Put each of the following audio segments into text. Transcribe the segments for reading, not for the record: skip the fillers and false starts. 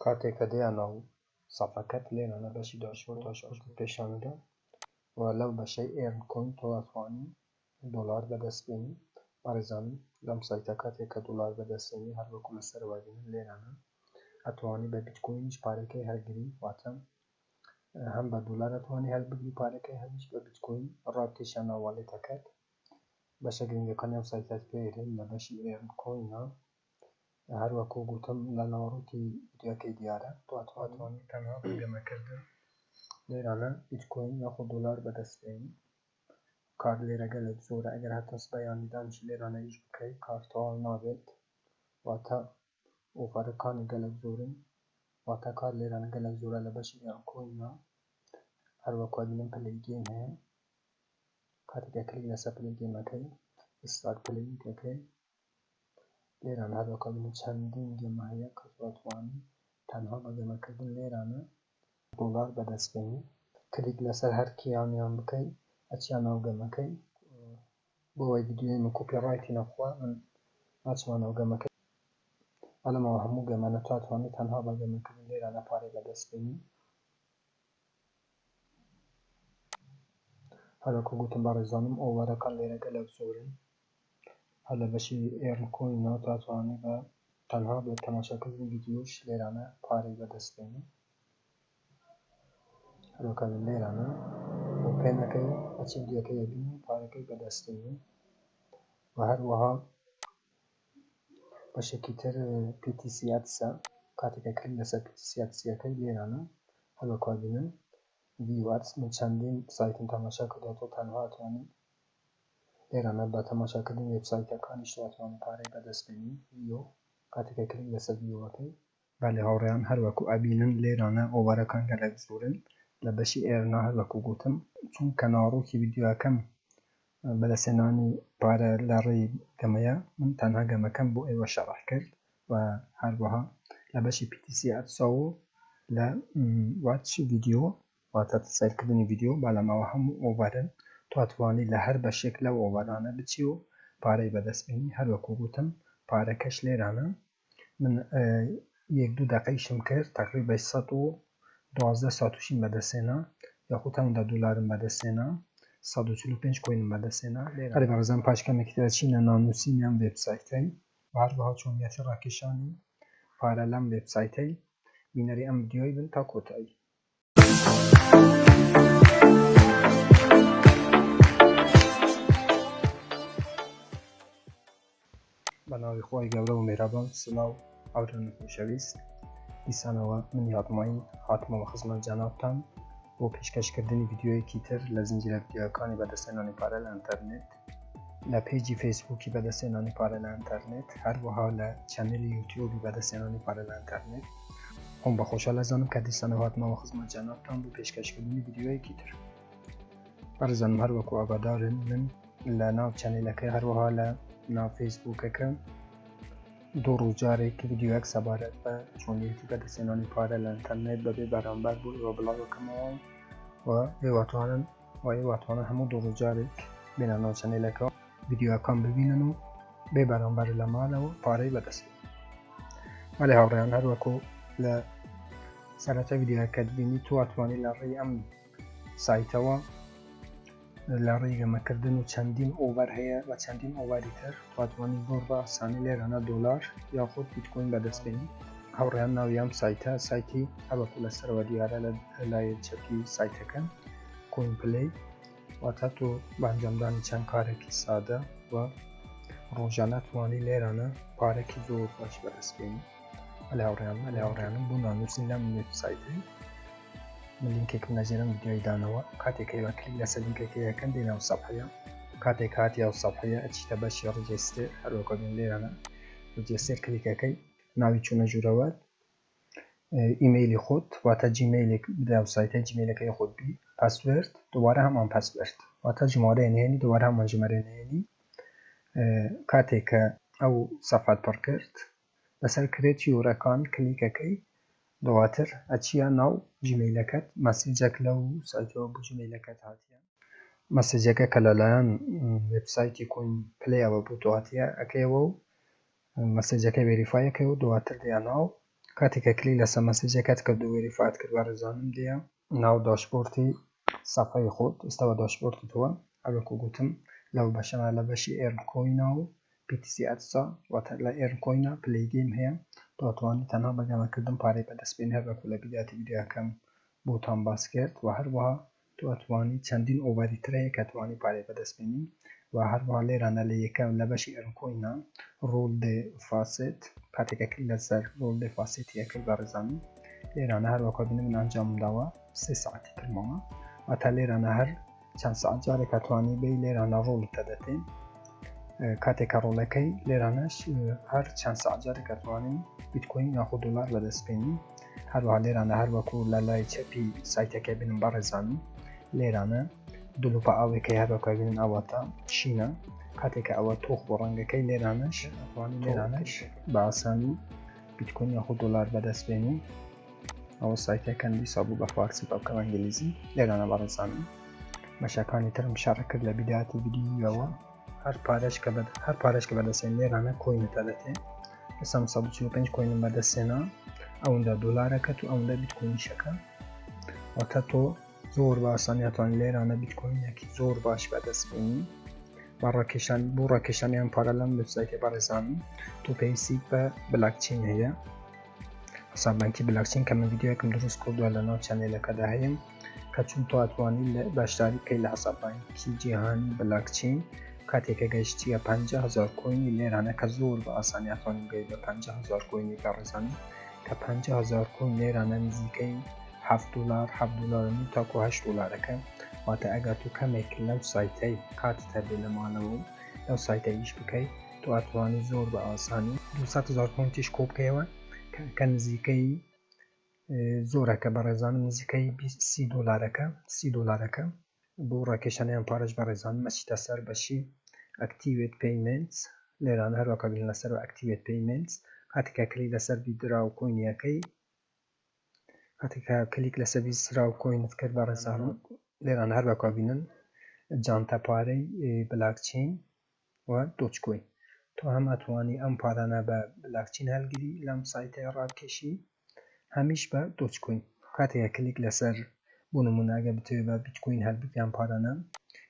کاتێک کە دەیانەوە سەفەکەت لێرانە بەشی داشبۆرد پێشانەدا و لەو بەشەی ئێرن کۆین تۆ ئەتوانی دۆلار بەدەستبێنی. بەڕێزانم لەم سایتە کاتێک کە دۆلار بەدەستێنی هەر وەکو لەسەرەوە بینن لێرانە ئەتوانی بە بیتکۆینیش پارەکەی هەرگری واتە هەم بە دۆلار ئەتوانی هەربگری پارەکەی هەمیش بە بیتکۆین ڕابکێشانە واڵێتەکەت. بەشە گرنگەکانی ئەم سایتەت پێێرین لە بەشی ئێرن کۆینە هەر وەکو گوتم لە ناوەڕووتی ڤیدیۆکەی دیارە تۆ ئەتوانی تەنها بەرگەمەکردن لێرانە بیتکۆین یاخۆ دۆلار بەدەستبێنی. کار لێرە گەلێک زۆرە ئەگەر هەتەس بەیانیدانش لێرانە ئیش بکەیت کار تەواو نابێت واتە ئۆفەرەکانی گەلێک زۆرن واتە کار لێرانە گەلێک زۆرە لە بەشی ئێرن کۆینە. هەر وەکو بینن پلەی گێم هەیە کاتێکە کلیک لەسەر پلەی گێمەکەی ئستارت پلەی دەکەی لێرانە هەر وەکو بینن چەندین گێمە هەیە کە تۆ ئەتوانی تەنها بەگەمەکردن لێرانە دۆلار بەدەستبێنی. کلیک لەسەر هەر کیانیان بکەیت ئەچیان ناو گەمەکەی بۆ ئەوەی ڤیدیۆی من کۆپیڕایتی نەخوا من ئاچمە ناو گەمەکەی ئەلەمەوە هەموو گەمانە تۆ ئەتوانی تەنها بەگەمەکردن لێرانە پارەی بەدەستبێنی. هەر وەکو گوتم بەڕێزانم ئۆڤەرەکان لێرە گەلێک زۆرن هەر لە بەشی ئێرن کۆینە تۆ ئەتوانی بە تەنها بە تەماشاکردنی ڤیدیۆش لێرانە پارەی بەدەستبێنی. هەر وەکو بینن لێرانە ئۆپێنەکەی ئەچی ڤیدیۆکەی بینی پارەکەی بەدەستبێنی. و هەروەها بەشێکی تر PTC ئەدسە کاتێکە کلیک لەسەر PTC ئەدسیەکەی لێرانە هەر وەکو بینن ڤیو ئەدس من چەندین سایتم تەماشا کردووە تۆ تەنها ئەتوانی لێرانە بە تەماشاکردنی وێبسایتەکانیش تۆ ئەتوانی پارەی بەدەستبێنی ڤیۆ کاتێکە کلیک لەسەر ڤیۆەکەی. بەڵێ هاوڕێیان هەر وەکو ئەبینن لێرانە ئۆڤەرەکان گەلێک زۆرن لە بەشی ئێرنا هەر وەکو گوتم چونکە ناوەڕووکی ڤیدیۆەکەم بەدەستهێنانی پارە لە ڕێی گەمەیە من تەنها گەمەکەم بۆ ئێوە شەڕح کرد و هەروەها لە بەشی PTC ئەدسەوە لە واچ ڤیدیۆ واتە سەیرکردنی ڤیدیۆ بەڵامەوە هەموو ئۆڤەرن تۆ ئەتوانی لە هەر بەشێک لەو ئۆڤەرانە بچی و پارەی بەدەستبێنی. هەر وەکو گوتم پارەکەش لێرانە من 1-2 دقەیشم کرد تقریبا 112 ساتوشیم بەدەستهێنا یاخود هەموودا دۆلارم بەدەستهێنا 145 کۆینم بەدەستهێنا. هەر بەڕێزان پاشکەمێکی ترە چینە ناونووسینی ئەم وێبسایتەی و هەروەها چۆنیەتی ڕاکێشانی پارە لەم وێبسایتەی بینەری ئەم ڤیدیۆی بن تا کۆتایی. بەناوی خۆی گەورە و مێرەبان سڵاو هاوڕێنە خۆشەویست دیسانەوە منی هاتمەوە خزمەت جەنابتان بۆ پێشکەشکردنی ڤیدیۆیەکی تر لە زنجیرە ڤیدیۆەکانی بەدەستهێنانی پارە لە ئینتەرنێت لە پێیجی فەیسبووکی بەدەستهێنانی پارە لە ئینتەرنێت هەروەها لە چەنێلی یوتیوبی بەدەستهێنانی پارە لە ئینتەرنێت. خۆم بەخۆشە لەزانم کە دیسانەوە هاتمەوە خزمەت جەنابتان بۆ پێشکەشکردنی ڤیدیۆیەکی تر. بەڕێزانم هەر وەکو ئاگادارن من لە ناو چەنێلەکەی هەروەها لە ناو فەیسبووکەکە دوو ڕووجارێک ڤیدیۆیەک سەبارەت بە چۆنیەتی بەدەستهێنانی پارە لە ئینتەرنێت بەبێ بەرامبەر بۆ ئێوە بڵاوەکەمەوە و ئێواتوانن هەموو دوو ڕووجارێک بێنە ناو چەنێلەکەەوە ڤیدیۆەکان ببینن و بێ بەرامبەر لە ماڵەوە پارەی بەدەستبێنن. وەلی هاوڕێیان هەر وەکو لە سەرەتا ڤیدیۆەکەت بینی تۆ ئەتوانی لە ڕێی ئەم سایتەوە لە ڕێی گەمەکردن و چەندین ئۆڤەر هەیە و چەندین ئۆڤەری تر تۆ ئەتوانی زۆر بە ئاسانی لێرانە دۆلار یاخود بیتکۆین بەدەستبێنی. هاوڕێیان ناوی ئەم سایتە سایتی هەر وەکو لەسەرەوە دیارە لە لای چەپی سایتەکە کۆین پلەی واتە تۆ بە ئەنجامدانی چەند کارێکی سادە و ڕۆژانە توانی لێرانە پارێکی زۆر باش بەدەستبێنی. لە هاوڕێیانم بۆ نانووسین لەم وێبسایتەی من لینکێکم نەژێرم ڤیدیۆی دانەوە کاتێکەوە کلیک لەسەر لینکەکەی یەکەم دێنە و سەفحەیە کاتێک هاتی ئەو سەفحەیە ئەچیتە بەشی ڕیجستر هەر وەکو بینن لێرانە ریجستر کلیکەکەی ناوی چوونە ژوورەوە ئیمەیلی خۆت واتە جیمەیلێک بدە و سایتە جیمەیلەکەی خۆت بی پاسوێرد دووبارە هەمان پاسوێرد واتە ژمارە نهێنی دووبارە هەمان ژمارە نهێنی. کاتێک کە ئەو سەفحەت پڕ کرد لەسەر کرێت یۆرەکان کلیکەکەی دواتر ئەچیە ناو جیمەیلەکەت مەسیجێک لەو سایتەوە بۆ جیمەیلەکەت هاتیە مەسیجەکە کە لەلایەن وێبسایتی کۆین پلەیەوە بۆ تۆ هاتیە ئەکەیەوە و مەسیجەکە ڤێریفایەکەی و دواتر دێناو کاتێک کە کلیک لەسەر مەسیجەکەت کرد و وێریفایت کرد بەڕێزانم دیە ناو داشبۆرتی سەفحەی خۆت ئێستاوە داشبۆرتتەوە هەروەکو گوتم لەو بەشەمە لە بەشی ئێرنکۆینە و PTC ئەدسا واتە لە ئێرنکۆینە پلەیگەیم هەیە دەتوانیت تەنها بەگەمەکردن پارەی بەدەستبێنی هەروەکو لە بیداتی ڤیدیۆکەم بۆتان باس کرد و هەروەها توانیت چەندین ئۆڤەری تر هەیە کە توانی پارەی بەدەستبێنی و هەروەها لێرانە لە یەکەم لە بەشی ئێرنکۆینە ڕۆڵ دێ فاسێت کاتێکە کلیک لەسەر ڕۆڵ دێ فاسێتی یەکرد بەڕێزانم لێرانە هەروەکو بینم من ئەنجامم داوە 3 ساعتی ترمەوە واتە لێرانە هەر چەند ساعت جارێک توانی بێ لێرانە ڕۆڵت دەدەتێن کاتێکە ڕۆڵەکەی لێرانەش هەر چەند ساعت جارێک توانین بیتکۆین یاخود دۆلار بەدەستبێنی هەروەها لێرانە هەروەکو لە لای چەپی سایتەکە بینم بەڕێزانم لێرانە دولوپە ئاوێکەی هەروەکو بینن ئەوەتە چینە کاتێکە ئەوە تۆخ بۆ ڕەنگەکەی لێرانەش بە ئاسانی بیتکۆین یاخود دۆلار بەدەستبێنی ئەوە سایتەکەن دیسا بوو بە فارسی بەڵکە ئەنگلیزی لێرانە بەڕێزانم بەشەکانی ترم شارە کرد لە بیداتی ڤیدیۆیەوە هەر پارەش کە بەدەستێن لێرانە کۆینت دەدەتێ ئێستا 145 کۆینم بەدەستێنا ئەوەندە دۆلارەکەت و ئەوەندە بیتکۆینیشەکە واتە تۆ زۆر بە ئاسانی ئەتوانیت لێرانە بیتکۆینێکی زۆر باش بەدەستبێنی بۆ ڕاکێشانیان پارە لەم وێبسایتە بەڕێزانم تۆ پێویستیت بە بلاکچین هەیە حساب بانکی بلاکچین کە من ڤیدیۆیەکم دروست کردووە لەناو چەنێلەکەدا هەیە کە چون تۆ ئەتوانی باشداری بکەیت لە حساب بانکی جیهانی بلاکچین کاتێکە گەیشتیە 50000 کۆینی لێرانە کە زۆر بە ئاسانی ئەتوانین بگەیت بە 50000 کۆینی بەڕێزانم کە 50000 کۆین لێرانە نزیکەی 7 دلار 7 دلار تاکو 8 دلارەکە واتە ئەگەر تو کەمێک لەو سایتەی کاتت هەبێ لە ماڵەوە و لەو سایتەیش بکەیت تۆ ئەتوانی زۆر بە ئاسانی 200,000 کۆینتیش کۆ بکەیەوە کە نزیکەی زۆرەکە بەڕێزانم نزیکەی 30 دلارەکە بۆ ڕاکێشانیان پارەش بەڕێزانم مەچیتە سەر بەشی ئەکتیڤێت پیمنتس لێرانە هەروەکە بین لەسەر ئەکتیڤێت پیمنتس کاتێکە کلیک لەسەر بیدرا و کۆینیەکەی کاتێکە کلیک لەسەر بیسرا و کۆینت کرد بەڕێزانم لێرانە هەروەکە بینن جانتە پارەی بلاکچین و دۆچکۆین تۆ هەم ئەتوانی ئەم پارانە بە بلاکچین هەلگیری لەم سایتەی ڕاکێشی هەمیش بە دۆچکۆین کاتێکە کلیک لەسەر بۆ نمونە ئەگە بتوێت بە بیتکۆین هەلبگیان پارانە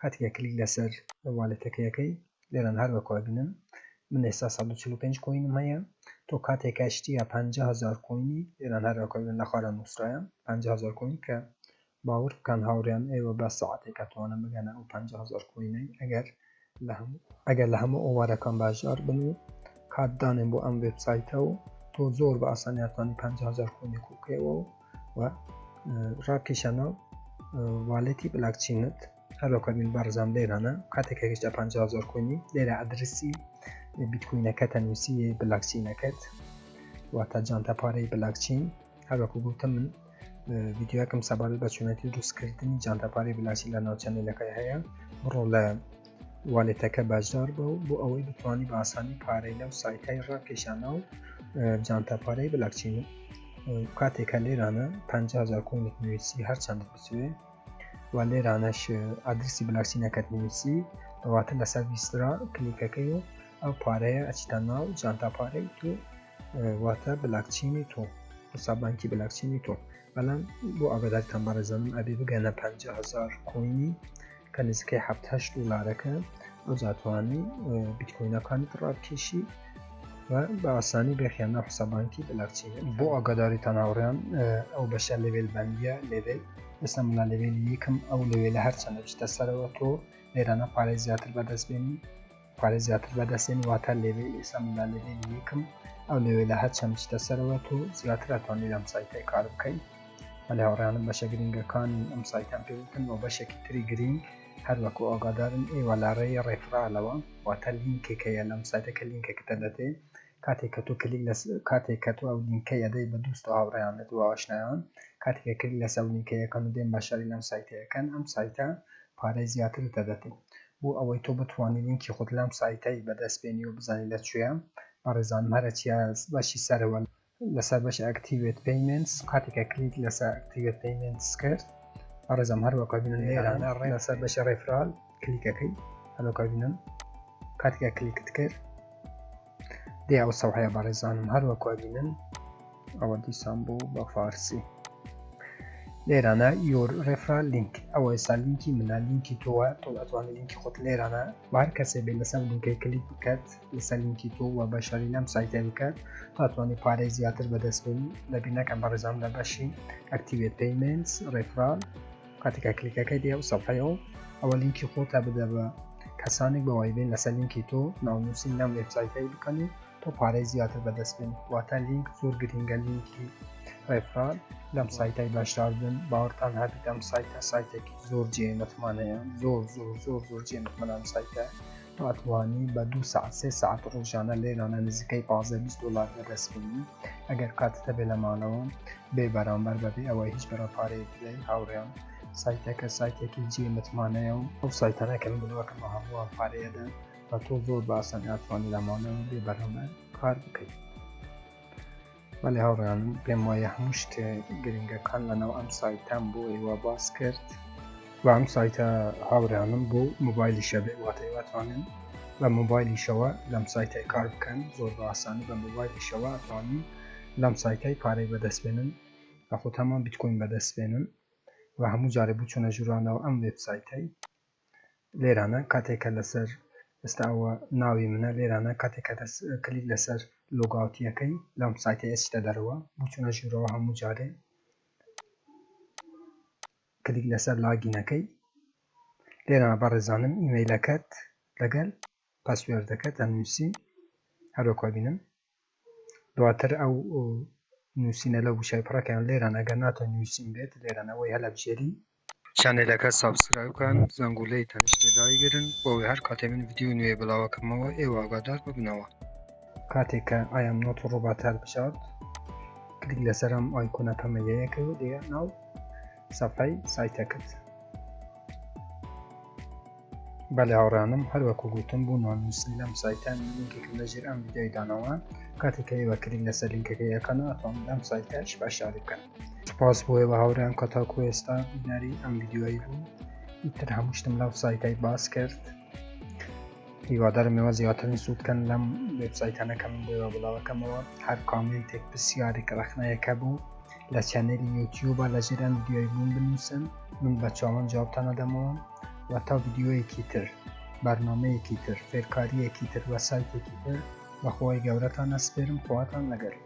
کاتێکە کلیک لەسەر والێتەکەیەکەی لێران هەروەکە بینن من ئێستا 145 کۆینم هەیە تۆ کاتێکە شتیە 50000 کۆینی لێران هەروەکە بینن لە خوارە نووسرایە 50000 کۆین کە باور بکەن هاوڕێیان ئێوە بە سەعاتێکە توانن بگەنە ئەو 50000 کۆینەی ئەگەر لە هەموو ئۆوارەکان باشدار بن و کاتدانێن بۆ ئەم وێبسایتە و تۆ زۆر بە ئاسانی ئەتوانی 50000 کۆینی کۆبکەیەوە و ڕاکێشانە والێتی بلاکچینت هەروەکە بین بەڕێزانم لێرانە کاتێکە گەیشتە 50000 کۆینی لێرە ئەدرسی بیتکۆینەکەتە نووسی بلاکچینەکەت واتە جانتە پارەی بلاکچین هەروەکو گوتم من ڤیدیۆیەکم سەبارەت بە چۆنەتی دروستکردنی جانتە پارەی بلاکچین لە ناو چەنێلەکەی هەیە بڕۆ لە والێتەکە باشدار بە و بۆ ئەوەی بتوانی بە ئاسانی پارەی لەو سایتەی ڕاکێشانە و جانتە پارەی بلاکچین کاتێکە لێرانە 50000 کۆینت نووسی هەرچەندت بچوێ و لێرانەش ئادرسی بلاکچینەکەت نووسی واتە لەسەر بیسترا کلیکەکەی و ئەو پارەیە ئەچیتە ناو جانتە پارەی تۆ واتە بلاکچینی تۆ حساب بانکی بلاکچینی تۆ بەڵام بۆ ئاگاداریتان بەڕێزانم ئەبێ بگەنە 50000 کۆینی کە نزیکەی 7-8 دلارەکە ئەو جاتوانی بیتکۆینەکانت ڕاکێشی و بە ئاسانی بێخیانە حساب بانکی بلاکچین بۆ ئاگاداریتان هاوڕێیان ئەو بەشە لێڤێل بەندیە لێڤێل ئێستا من لە لێڤێلی یەکم ئەو لێڤێلە هەرچەندە بچتە سەرەوە تۆ لێرانە پارەی زیاتر بەدەستێنی واتە لێڤێل ئێستا من لە لێڤێلی یەکم ئەو لێڤێلە هەرچەند بچتە سەرەوە تۆ زیاتر ئەتوانی لەم سایتەی کار بکەیت بەڵێ هاوڕێیانم بەشە گرینگەکانی ئەم سایتان پێوتن و بەشێکی تری گرینگ هەروەکو ئاگادارن ئێوە لە ڕێی ڕێفرالەوە واتە لینکێکەیە لەم سایتەکە لینکێکتە دەدێ کاتێککە تۆ کاتێککە تۆ ئەو لینکە یەدەی بە دووست هاوڕێیانت و ئاشنایان کاتێککە کلیک لەسەر لینکەیەکەن و دێن بەشاری لەم سایتەکەن ئەم سایتە پارەی زیاتر دەدەێت بۆ ئەوەی تۆ بتوانانی لینکی خۆت لەم سایتەی بەدەستبێنی و بزانی لەکوێیە بەڕێزانم هەرچیە بەشی سەرەوە لەسەر بەش ئەکتیڤێت پیمنتس کاتێککە کلیک لەسەر ئەکتیڤێت پیمنتس کرد بەڕێزم هەروەکە بینن لێرانە لەسەر بەشە ڕێفرال کلیکەکەی هەروەکە بینن کاتێککە کلیکت کرد دێ ئەو سەوحەیە بەڕێزانم هەروەکە بینن ئەوە دیسان بوو بە فارسی. لێرانە your referral link ئەوە ئێستا لینکی منە، لینکی تۆوە، تۆ ئەتوانێت لینکی خۆت لێرانە بە هەر کەسێ بێت لەسەر لینکەی کلیک بکات لەسەر لینکی تۆ و بەشاری لەم سایتە بکات تا ئەتوانێت پارەی زیاتر بەدەست بێنی. لەبیر نەکەن بەڕێزان لە بەشی activate payments referral کاتێکە کلیکەکەی دێ و سەفحەیەوە ئەوە لینکی خۆتە بدە بە کەسانێک بەوای بێن لەسەر لینکی تۆ ناونووسین لەم وێبسایتەی بکەن و تۆ پارەی زیاتر بەدەست بێنی. واتە لینک زۆر گرینگە لینکی referral لەم سایتای باشدار بن. باوەڕتان هەبێت ئەم سایتە سایتێکی زۆر جێمەتمانەیە، زۆر جێمەتمەنە ئەم سایتە. ئەتوانی بە 2 ساعت 3 ساعت ڕۆژانە لێرانە نزیکەی 15-20 دلار بەدەست بێنی. ئەگەر کاتتە بێ لەمانەوە بێ بەرامبەر بەبێ ئەوەی هیچ بەرە پارەیەک بدەیت هاوڕێیان سایتەکە سایتێکی جێمەتمانەیە و ئەو سایتانەکەم بنەوەکەمە هەمووان پارەیەدەن بە تۆ زۆر باسن ئەتوانی لەمانەوە بێ بەرامبەر کار بکەیت. ولی هاوڕێیانم پێم وایە هەموو شتێ گرنگەکان لەناو ئەم سایتان بۆ ئێوە باس کرد و ئەم سایتە هاوڕێیانم بۆ مۆبایلیشە بێ واتە ئێوەتوانن بە مۆبایلیشەوە لەم سایتای کار بکەن زۆر بە ئاسانی بە مۆبایلیشەوە ئەتوانین لەم سایتای پارەی بەدەستبێنن بە خۆت هەمان بیتکۆین بەدەستبێنن و هەموو جارێ بوو چۆنە ژوورانەوە ئەم وێبسایتەی لێرانە کاتێکە لەسەر ئێستاوە ناوی منە لێرانە کاتێکە کلیک لەسەر لۆگاوتیەکەی لەم سایتە ئێستا دەرەوە بوو چۆنە ژوورەوە هەموو جارێ کلیک لەسەر لاگینەکەی لێرانە بەڕێزانم ئیمەیلەکەت لەگەڵ پاسوێردەکەت ئەنووسی هەروەکو بینن دواتر ئەو نووسینە لەو وشای پڕەکەیان لێرانە ئەگەر ناتە نووسین بێت لێرانەوەی هەلە بژێری چانێلەکە سابسکرایب بکەن زەنگولەی تەنیشتێ دایگرن بۆەوەی هەر کاتێ من ڤیدیۆ نوێ بڵاوەکەمەوە ئێوە ئاگادار ببنەوە. کاتێککە ئایم نۆت ڕۆباتار بشات کلیک لەسەر ئەم ئایکۆنە پەمەیەیەکەوە دێ ناو سەفحەی سایتەکەت. بەڵێ هاوڕانم هەروەکو گوتم بوو نانووسین لەم سایتان لینکێکم لەژێر ئەم ڤیدیۆی دانەوە کاتێککە ئێوە کلیک لەسەر لینکەکەی ئەەکەنەوە ئەتوان لەم سایتەش بەشداری بکەن. سپاس بۆ ئێوە هاوڕێیان کە تاکو ئێستا بینەری ئەم ڤیدیۆی بوو. ئیتر هەموو شتم لەو سایتای باس کرد. هیوادارم ئێوە زیاترین سوودکەن لەم وێبسایتانەکە من بۆ ئێوە بڵاوەکەمەوە. هەر کامنتێک پرسیارێک ڕەخنەیەکە بوو لە چەنێلی یوتیوبە لەژێر ئەم ڤیدیۆی بوون بنووسن من بە چاوەن جوابتان ئەدەمەوە و تا ڤیدیۆیەکی تر بەرنامەیەکی تر فێرکاریەکی تر وە سایتێکی تر بەخوای گەورەتان ئەسپێرم خواتان لەگەڵ.